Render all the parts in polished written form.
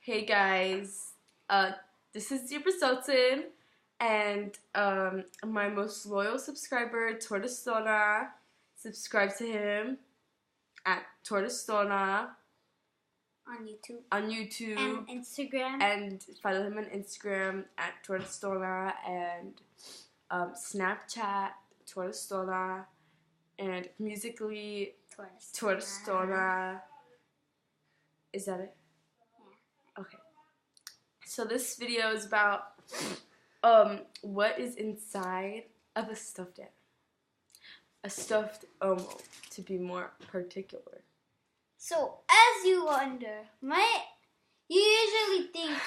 Hey guys, this is Zebra Sultan and my most loyal subscriber, Tortoise Tona. Subscribe to him at Tortoise Tona on YouTube and Instagram, and follow him on Instagram at Tortoise Tona and Snapchat Tortoise Tona and Musically Tortoise Tona. Is that it? Yeah. Okay. So this video is about what is inside of a stuffed animal. A stuffed Elmo, to be more particular. So, as you wonder, you usually think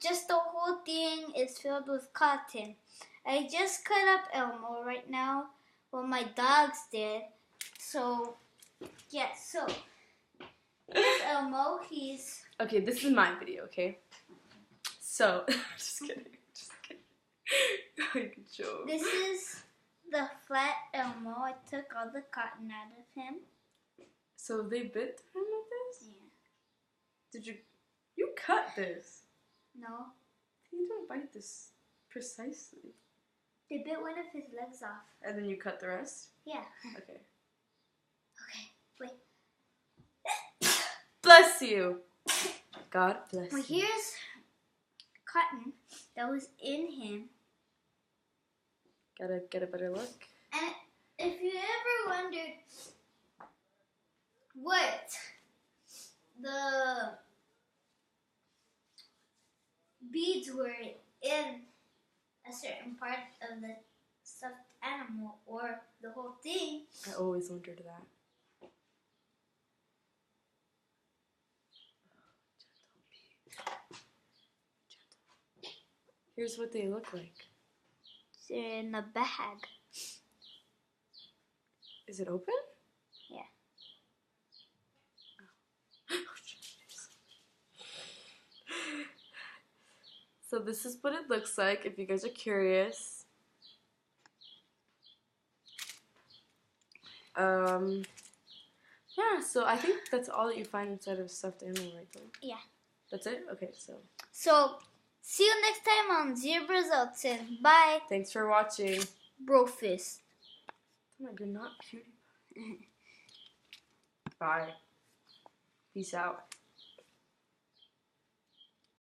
just the whole thing is filled with cotton. I just cut up Elmo right now, what my dogs did. So, yes, here's Elmo. Okay, this is my video, okay? So, just kidding. Good joke. This is the flat Elmo. I took all the cotton out of him. So they bit him with this? Yeah. Did you cut this? No. You don't bite this precisely. They bit one of his legs off. And then you cut the rest? Yeah. Okay. Okay, wait. Bless you. God bless Well, you. here's cotton that was in him. Gotta get a better look. And if you ever wondered what the beads were in a certain part of the stuffed animal or the whole thing, I always wondered that. Here's what they look like. they're in a bag. Is it open? Yeah. So this is what it looks like if you guys are curious. Yeah, so I think that's all that you find inside of a stuffed animal, right? Yeah. That's it? Okay, so. So, see you next time on Zebra Sultan. Bye. Thanks for watching. Brofist. You're not cutie. Bye. Peace out.